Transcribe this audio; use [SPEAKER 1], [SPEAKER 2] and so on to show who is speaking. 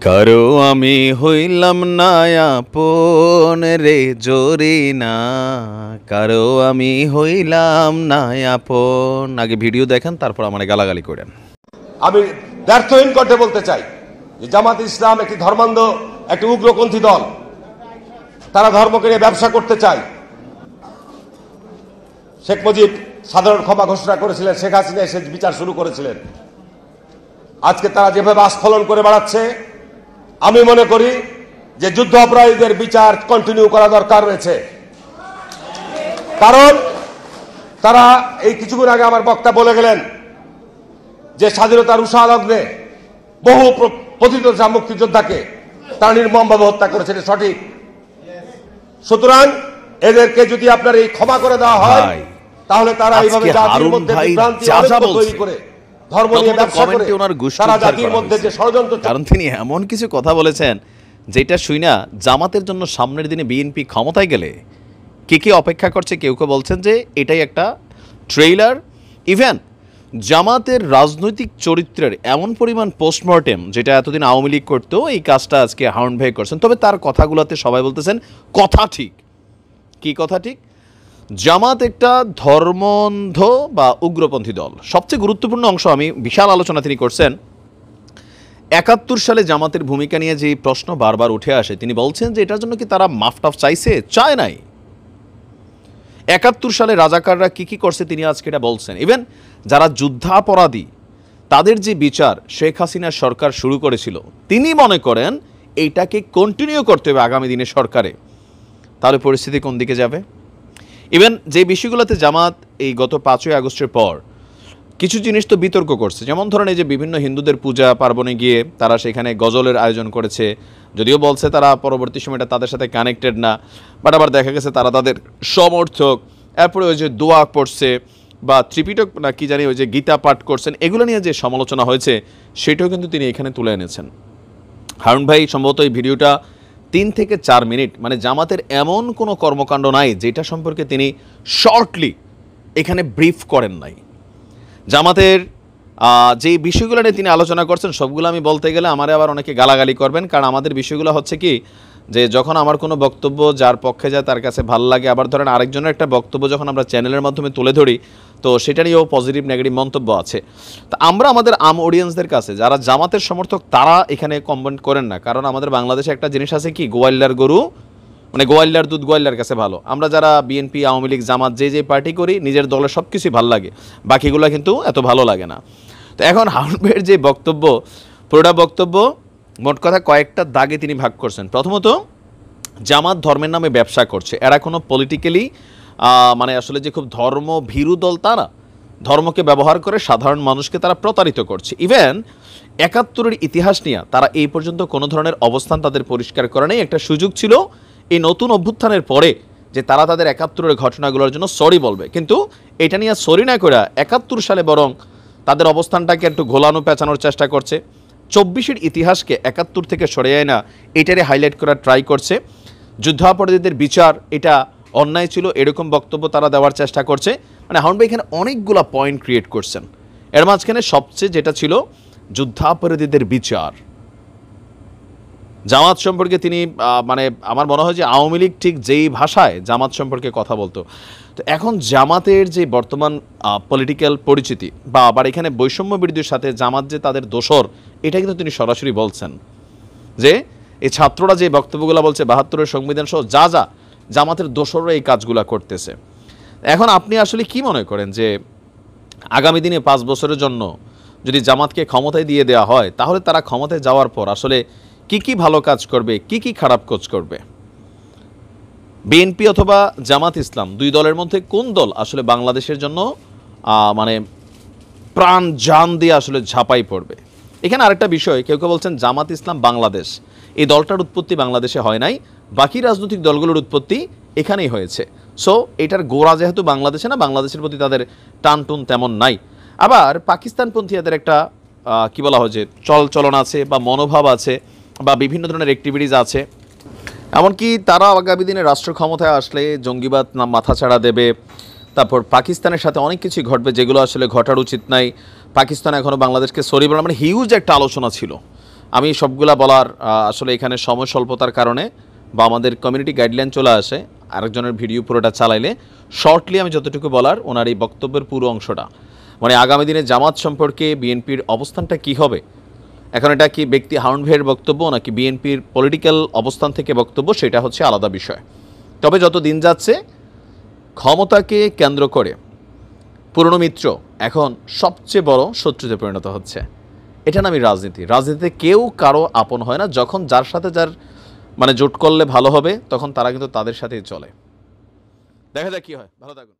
[SPEAKER 1] কারো আমি হইলাম না আপন রে জোরে না, কারো আমি হইলাম না আপন। আগে ভিডিও দেখেন, তারপর আমার গালাগালি করেন।
[SPEAKER 2] আমি ব্যর্থহীন কণ্ঠে বলতে চাই যে জামাত ইসলাম একটি ধর্মান্ধ, একটি উগ্রপন্থী দল। তারা ধর্মকে নিয়ে ব্যবসা করতে চায়। শেখ মুজিব সাধারণ ক্ষমা ঘোষণা করেছিলেন, শেখ হাসিনা এসে বিচার শুরু করেছিলেন। আজকে তারা যেভাবে আস্ফলন করে বেড়াচ্ছে, আমি মনে করি যে যুদ্ধ অপরাধীদের বিচার কন্টিনিউ করা দরকার রয়েছে। কারণ তারা এই কিছুক্ষণ আগে আমার বক্তা বলে গেলেন যে স্বাধীনতার উষা লগ্নে বহু পতিত মুক্তিযোদ্ধাকে তারা নির্মমভাবে হত্যা করেছে, এটা সঠিক। সুতরাং এদেরকে যদি আপনার এই ক্ষমা করে দেওয়া হয়, তাহলে তারা এইভাবে জাতির মধ্যে বিভ্রান্তি তৈরি করে ধর্ম নিয়ে ব্যবসা করে তারা জাতির মধ্যে যে ষড়যন্ত্র।
[SPEAKER 1] কারণ তিনি এমন কিছু কথা বলেছেন যেটা শুইনা জামাতের জন্য সামনের দিনে বিএনপি ক্ষমতায় গেলে কে কে অপেক্ষা করছে, কেউ কেউ বলছেন যে এটাই একটা ট্রেইলার। ইভেন জামাতের রাজনৈতিক চরিত্রের এমন পরিমাণ পোস্টমর্টেম যেটা এতদিন আওয়ামী লীগ করতো, এই কাজটা আজকে হারুন ভাই করছেন। তবে তার কথাগুলোতে সবাই বলতেছেন কথা ঠিক। কি কথা ঠিক? জামাত একটা ধর্মন্ধ বা উগ্রপন্থী দল। সবচেয়ে গুরুত্বপূর্ণ অংশ, আমি বিশাল আলোচনা তিনি করছেন ৭১ সালে জামাতের ভূমিকা নিয়ে যে প্রশ্ন বারবার উঠে আসে, তিনি বলছেন যে এটার জন্য কি তারা মাফটাফ চাইছে? চায় নাই। ৭১ সালে রাজাকাররা কি করছে তিনি আজকে এটা বলছেন। ইভেন যারা যুদ্ধাপরাধী তাদের যে বিচার শেখ হাসিনার সরকার শুরু করেছিল, তিনি মনে করেন এইটাকে কন্টিনিউ করতে হবে আগামী দিনে সরকারে। তাহলে পরিস্থিতি কোন দিকে যাবে? ইভেন যে বিষয়গুলোতে জামাত এই গত ৫ই আগস্টের পর কিছু জিনিস তো বিতর্ক করছে, যেমন ধরেন এই যে বিভিন্ন হিন্দুদের পূজা পার্বণে গিয়ে তারা সেখানে গজলের আয়োজন করেছে, যদিও বলছে তারা পরবর্তী সময়টা তাদের সাথে কানেক্টেড না, বাট আবার দেখা গেছে তারা তাদের সমর্থক। এরপরে ওই যে দোয়া পড়ছে বা ত্রিপিটক না কি জানি, ওই যে গীতা পাঠ করছেন, এগুলো নিয়ে যে সমালোচনা হয়েছে সেটাও কিন্তু তিনি এখানে তুলে এনেছেন। হারুন ভাই সম্ভবত এই ভিডিওটা ৩ থেকে ৪ মিনিট, মানে জামাতের এমন কোনো কর্মকাণ্ড নাই যেটা সম্পর্কে তিনি শর্টলি এখানে ব্রিফ করেন নাই। জামাতের যে বিষয়গুলো নিয়ে তিনি আলোচনা করছেন সবগুলো আমি বলতে গেলে আমারে আবার অনেকে গালাগালি করবেন, কারণ আমাদের বিষয়গুলো হচ্ছে কি যে যখন আমার কোনো বক্তব্য যার পক্ষে যায় তার কাছে ভালো লাগে, আবার ধরেন আরেকজনের একটা বক্তব্য যখন আমরা চ্যানেলের মাধ্যমে তুলে ধরি তো সেটা নিয়েও পজিটিভ নেগেটিভ মন্তব্য আছে। তো আমরা আমাদের অডিয়েন্সদের কাছে যারা জামাতের সমর্থক তারা এখানে কমেন্ট করেন না, কারণ আমাদের বাংলাদেশে একটা জিনিস আছে কি, গোয়াল্লার গরু মানে গোয়াল্লার দুধ গোয়াল্লার কাছে ভালো। আমরা যারা বিএনপি, আওয়ামী লীগ, জামাত যে পার্টি করি নিজের দলের সব কিছুই ভালো লাগে, বাকিগুলো কিন্তু এত ভালো লাগে না। তো এখন হারুন ভাইয়ের যে বক্তব্য, পুরোটা বক্তব্য মোট কথা কয়েকটা দাগে তিনি ভাগ করছেন। প্রথমত, জামাত ধর্মের নামে ব্যবসা করছে। এরা কোনো পলিটিক্যালি মানে আসলে যে খুব ধর্ম ভীরু দল, তারা ধর্মকে ব্যবহার করে সাধারণ মানুষকে তারা প্রতারিত করছে। ইভেন ৭১-এর ইতিহাস নিয়ে তারা এই পর্যন্ত কোনো ধরনের অবস্থান তাদের পরিষ্কার করে নেই। একটা সুযোগ ছিল এই নতুন অভ্যুত্থানের পরে যে তারা তাদের ৭১-এর ঘটনাগুলোর জন্য সরি বলবে, কিন্তু এটা নিয়ে সরি না করে ৭১ সালে বরং তাদের অবস্থানটাকে একটু ঘোলানো পেঁচানোর চেষ্টা করছে। ২৪-এর ইতিহাসকে ৭১ থেকে সরিয়ে না এটারে হাইলাইট করার ট্রাই করছে। যুদ্ধাপরাধীদের বিচার এটা অন্যায় ছিল এরকম বক্তব্য তারা দেওয়ার চেষ্টা করছে। মানে হারুন ভাই এখানে অনেকগুলা পয়েন্ট ক্রিয়েট করছেন। এর মাঝখানে সবচেয়ে যেটা ছিল যুদ্ধাপরাধীদের বিচার। জামাত সম্পর্কে তিনি মানে আমার মনে হয় যে আওয়ামী লীগ ঠিক যেই ভাষায় জামাত সম্পর্কে কথা বলতো, তো এখন জামাতের যে বর্তমান পলিটিক্যাল পরিচিতি বা আবার এখানে বৈষম্য বিরোধীর সাথে জামাত যে তাদের দোসর, এটা কিন্তু তিনি সরাসরি বলছেন যে এই ছাত্ররা যে বক্তব্যগুলো বলছে ৭২-এর সংবিধান সহ যা যা জামাতের দোসররা এই কাজগুলো করতেছে। এখন আপনি আসলে কি মনে করেন যে আগামী দিনে ৫ বছরের জন্য যদি জামাতকে ক্ষমতায় দিয়ে দেওয়া হয়, তাহলে তারা ক্ষমতায় যাওয়ার পর আসলে কি কি ভালো কাজ করবে, কি কি খারাপ কাজ করবে? বিএনপি অথবা জামাত ইসলাম দুই দলের মধ্যে কোন দল আসলে বাংলাদেশের জন্য মানে প্রাণ জান দিয়ে আসলে ঝাঁপাই পড়বে? এখানে আরেকটা বিষয়, কেউ কেউ বলছেন জামাত ইসলাম বাংলাদেশ, এই দলটার উৎপত্তি বাংলাদেশে হয় নাই, বাকি রাজনৈতিক দলগুলোর উৎপত্তি এখানেই হয়েছে। সো এটার গোড়া যেহেতু বাংলাদেশে না, বাংলাদেশের প্রতি তাদের টানটুন তেমন নাই। আবার পাকিস্তানপন্থীদের একটা কি বলা হয় যে চলন আছে বা মনোভাব আছে বা বিভিন্ন ধরনের অ্যাক্টিভিটিস আছে। এমনকি তারা আগামী দিনে রাষ্ট্র ক্ষমতায় আসলে জঙ্গিবাদ মাথা ছাড়া দেবে, তারপর পাকিস্তানের সাথে অনেক কিছুই ঘটবে যেগুলো আসলে ঘটার উচিত নাই। পাকিস্তান এখনও বাংলাদেশকে সরি বলা, মানে হিউজ একটা আলোচনা ছিল আমি সবগুলা বলার আসলে এখানে সময় স্বল্পতার কারণে বা আমাদের কমিউনিটি গাইডলাইন চলে আসে আরেকজনের ভিডিও পুরোটা চালাইলে শর্টলি আমি যতটুকু বলার ওনার এই বক্তব্যের পুরো অংশটা মানে আগামী দিনে জামাত সম্পর্কে বিএনপির অবস্থানটা কি হবে, এখন এটা কি ব্যক্তি হারুন ভাইয়ের বক্তব্য নাকি বিএনপির পলিটিক্যাল অবস্থান থেকে বক্তব্য, সেটা হচ্ছে আলাদা বিষয়। তবে যত দিন যাচ্ছে ক্ষমতাকে কেন্দ্র করে পুরনো মিত্র এখন সবচেয়ে বড় শত্রুতে পরিণত হচ্ছে। এটা নামই রাজনীতি। রাজনীতিতে কেউ কারো আপন হয় না, যখন যার সাথে যার মানে জোট করলে ভালো হবে তখন তারা কিন্তু তাদের সাথেই চলে। দেখা যাক কি হয়। ভালো থাকুন।